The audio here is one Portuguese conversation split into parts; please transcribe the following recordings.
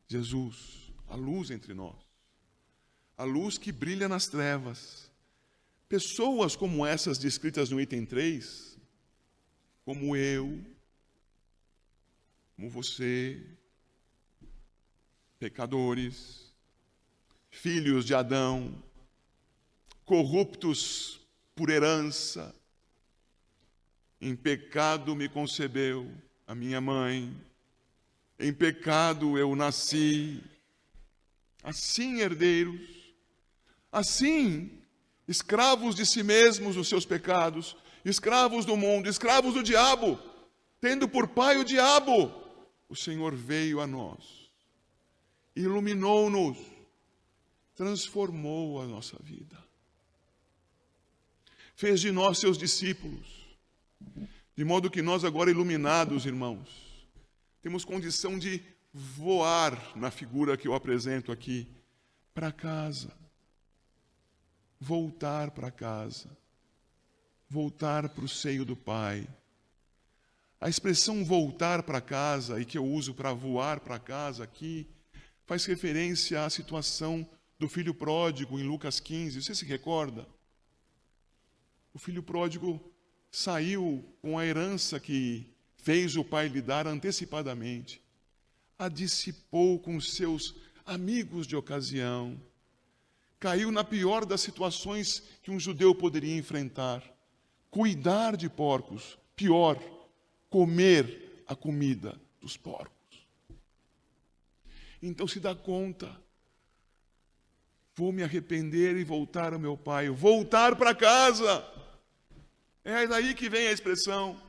Jesus, a luz entre nós, a luz que brilha nas trevas. Pessoas como essas descritas no item 3, como eu, como você, pecadores, filhos de Adão, corruptos por herança, em pecado me concebeu a minha mãe, em pecado eu nasci. Assim, herdeiros, assim, escravos de si mesmos nos seus pecados, escravos do mundo, escravos do diabo, tendo por pai o diabo, o Senhor veio a nós, iluminou-nos, transformou a nossa vida, fez de nós seus discípulos, de modo que nós agora, iluminados, irmãos, temos condição de voar na figura que eu apresento aqui, para casa, voltar para casa, voltar para o seio do Pai. A expressão voltar para casa, e que eu uso para voar para casa aqui, faz referência à situação do filho pródigo em Lucas 15. Você se recorda? O filho pródigo saiu com a herança que fez o pai lhe dar antecipadamente, a dissipou com seus amigos de ocasião, caiu na pior das situações que um judeu poderia enfrentar: cuidar de porcos, pior, comer a comida dos porcos. Então se dá conta: vou me arrepender e voltar ao meu pai, voltar para casa. É daí que vem a expressão.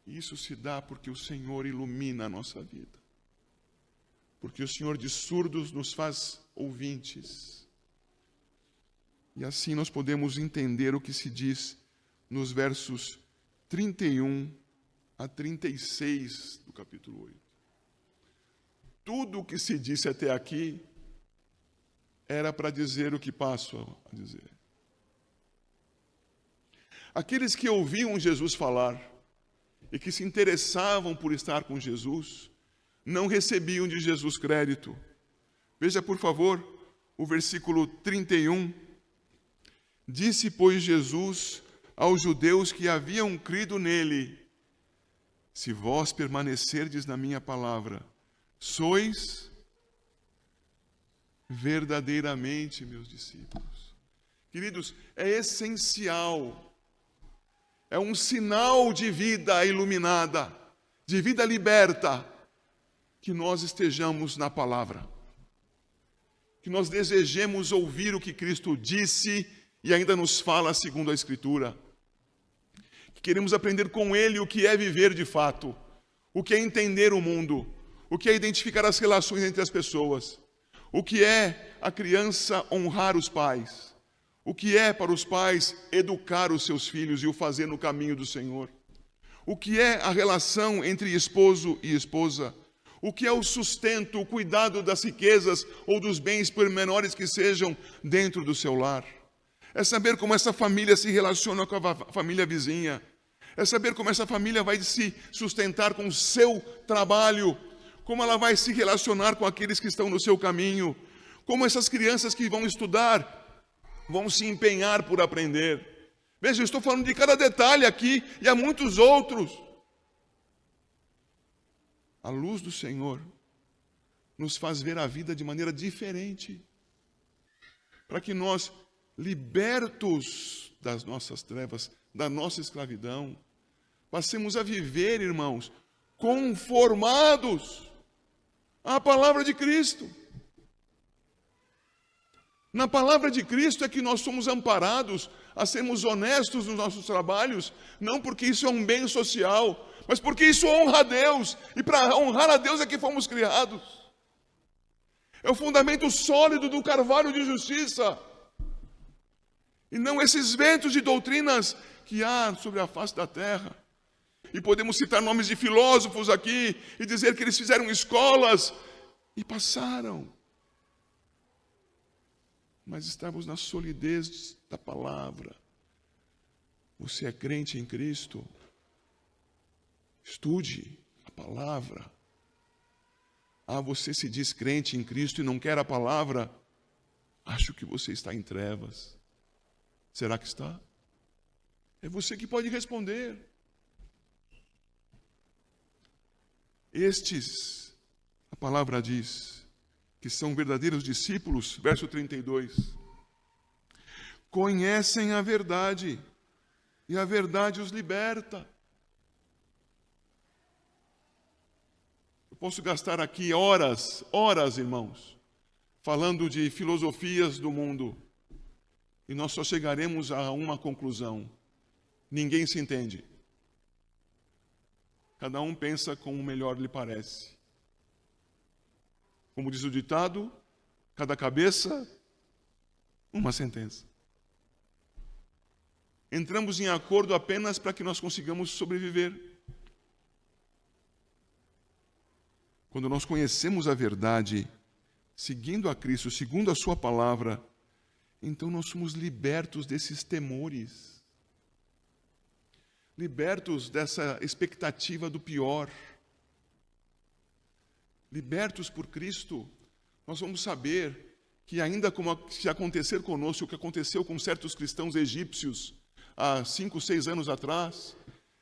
Isso se dá porque o Senhor ilumina a nossa vida, porque o Senhor de surdos nos faz ouvintes. E assim nós podemos entender o que se diz nos versos 31 a 36 do capítulo 8. Tudo o que se disse até aqui era para dizer o que passo a dizer. Aqueles que ouviam Jesus falar e que se interessavam por estar com Jesus, não recebiam de Jesus crédito. Veja, por favor, o versículo 31. Disse, pois, Jesus aos judeus que haviam crido nele: se vós permanecerdes na minha palavra, sois verdadeiramente meus discípulos. Queridos, é essencial, é um sinal de vida iluminada, de vida liberta, que nós estejamos na palavra, que nós desejemos ouvir o que Cristo disse e ainda nos fala segundo a Escritura, que queremos aprender com Ele o que é viver de fato, o que é entender o mundo, o que é identificar as relações entre as pessoas, o que é a criança honrar os pais, o que é para os pais educar os seus filhos e o fazer no caminho do Senhor, o que é a relação entre esposo e esposa, o que é o sustento, o cuidado das riquezas ou dos bens, por menores que sejam, dentro do seu lar. É saber como essa família se relaciona com a família vizinha. É saber como essa família vai se sustentar com o seu trabalho, como ela vai se relacionar com aqueles que estão no seu caminho, como essas crianças que vão estudar vão se empenhar por aprender. Veja, eu estou falando de cada detalhe aqui e há muitos outros. A luz do Senhor nos faz ver a vida de maneira diferente, para que nós, libertos das nossas trevas, da nossa escravidão, passemos a viver, irmãos, conformados à palavra de Cristo. Na palavra de Cristo é que nós somos amparados a sermos honestos nos nossos trabalhos, não porque isso é um bem social, mas porque isso honra a Deus, e para honrar a Deus é que fomos criados. É o fundamento sólido do carvalho de justiça, e não esses ventos de doutrinas que há sobre a face da terra. E podemos citar nomes de filósofos aqui, e dizer que eles fizeram escolas, e passaram. Mas estamos na solidez da palavra. Você é crente em Cristo? Estude a palavra. você se diz crente em Cristo e não quer a palavra? Acho que você está em trevas. Será que está? É você que pode responder. Estes, a palavra diz, que são verdadeiros discípulos, verso 32, conhecem a verdade, e a verdade os liberta. Eu posso gastar aqui horas, irmãos, falando de filosofias do mundo, e nós só chegaremos a uma conclusão: ninguém se entende. Cada um pensa como melhor lhe parece. Como diz o ditado, cada cabeça, uma sentença. Entramos em acordo apenas para que nós consigamos sobreviver. Quando nós conhecemos a verdade, seguindo a Cristo, segundo a sua palavra, então nós somos libertos desses temores. Libertos dessa expectativa do pior. Libertos por Cristo, nós vamos saber que ainda como se acontecer conosco o que aconteceu com certos cristãos egípcios há 5, 6 anos atrás,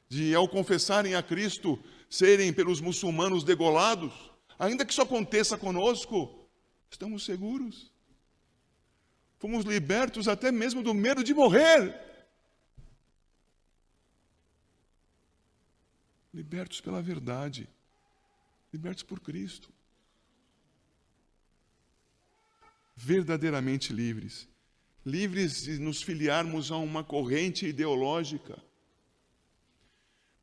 de ao confessarem a Cristo, serem pelos muçulmanos degolados, ainda que isso aconteça conosco, estamos seguros. Fomos libertos até mesmo do medo de morrer. Libertos pela verdade, libertos por Cristo. Verdadeiramente livres. Livres de nos filiarmos a uma corrente ideológica.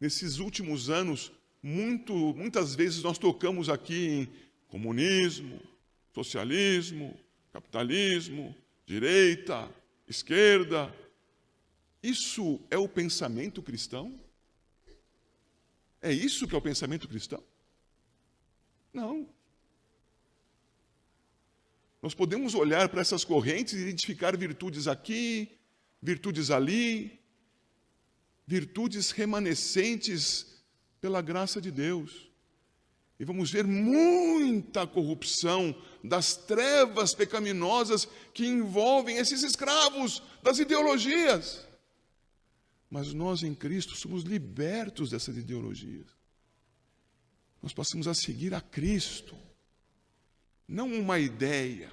Nesses últimos anos, muitas vezes nós tocamos aqui em comunismo, socialismo, capitalismo, direita, esquerda. Isso é o pensamento cristão? É isso que é o pensamento cristão? Não. Nós podemos olhar para essas correntes e identificar virtudes aqui, virtudes ali, virtudes remanescentes pela graça de Deus. E vamos ver muita corrupção das trevas pecaminosas que envolvem esses escravos das ideologias. Mas nós em Cristo somos libertos dessas ideologias. Nós passamos a seguir a Cristo. Não uma ideia,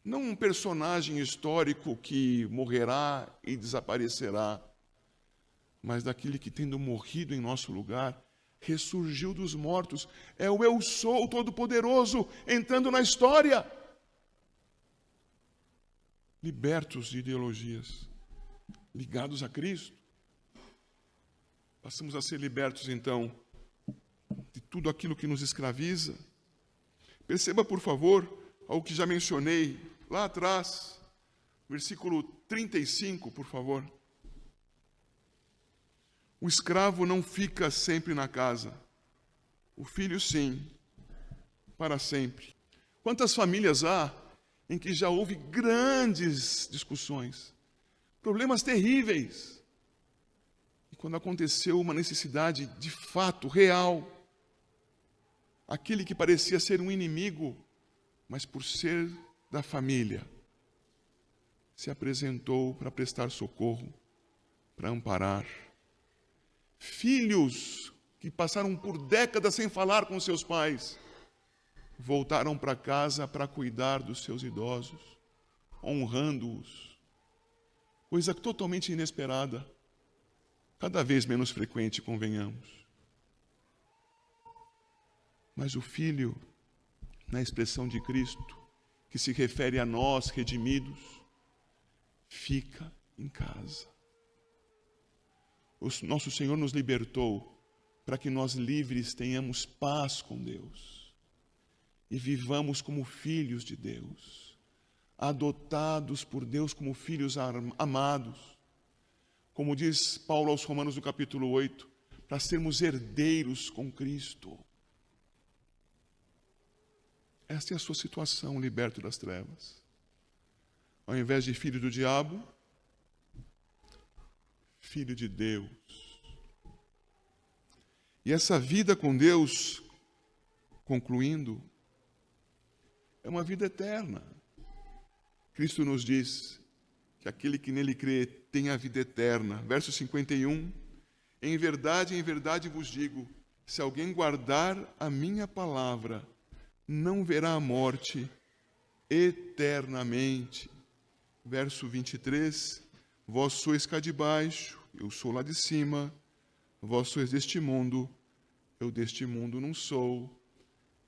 não um personagem histórico que morrerá e desaparecerá, mas daquele que, tendo morrido em nosso lugar, ressurgiu dos mortos. É o Eu Sou, o Todo-Poderoso, entrando na história. Libertos de ideologias, ligados a Cristo. Passamos a ser libertos, então, de tudo aquilo que nos escraviza. Perceba, por favor, algo que já mencionei lá atrás, versículo 35, por favor. O escravo não fica sempre na casa. O filho, sim, para sempre. Quantas famílias há em que já houve grandes discussões, problemas terríveis. E quando aconteceu uma necessidade de fato, real, aquele que parecia ser um inimigo, mas por ser da família, se apresentou para prestar socorro, para amparar. Filhos que passaram por décadas sem falar com seus pais, voltaram para casa para cuidar dos seus idosos, honrando-os. Coisa totalmente inesperada, cada vez menos frequente, convenhamos. Mas o Filho, na expressão de Cristo, que se refere a nós, redimidos, fica em casa. O nosso Senhor nos libertou para que nós livres tenhamos paz com Deus e vivamos como filhos de Deus, adotados por Deus como filhos amados. Como diz Paulo aos Romanos no capítulo 8, para sermos herdeiros com Cristo. Esta é a sua situação, liberto das trevas. Ao invés de filho do diabo, filho de Deus. E essa vida com Deus Concluindo, é uma vida eterna. Cristo nos diz que aquele que nele crê tem a vida eterna. Verso 51, em verdade vos digo, se alguém guardar a minha palavra, não verá a morte eternamente. Verso 23, vós sois cá de baixo, eu sou lá de cima, vós sois deste mundo, eu deste mundo não sou.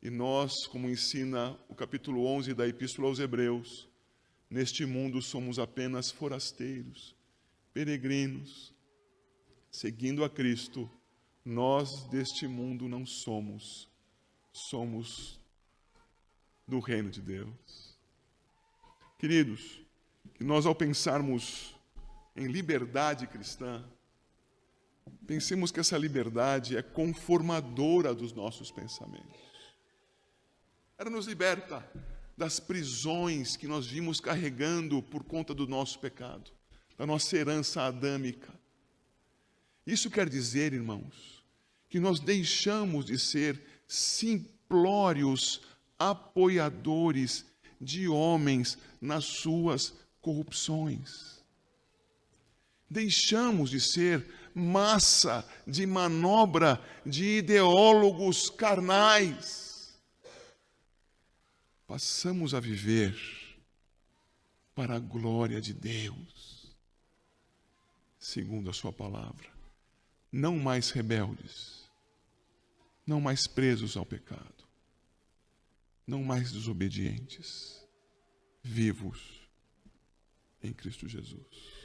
E nós, como ensina o capítulo 11 da Epístola aos Hebreus, neste mundo somos apenas forasteiros, peregrinos, seguindo a Cristo. Nós deste mundo não somos, somos do reino de Deus. Queridos, que nós ao pensarmos em liberdade cristã, pensemos que essa liberdade é conformadora dos nossos pensamentos. Ela nos liberta das prisões que nós vimos carregando por conta do nosso pecado, da nossa herança adâmica. Isso quer dizer, irmãos, que nós deixamos de ser simplórios apoiadores de homens nas suas corrupções. Deixamos de ser massa de manobra de ideólogos carnais. Passamos a viver para a glória de Deus, segundo a sua palavra. Não mais rebeldes, não mais presos ao pecado, não mais desobedientes, vivos em Cristo Jesus.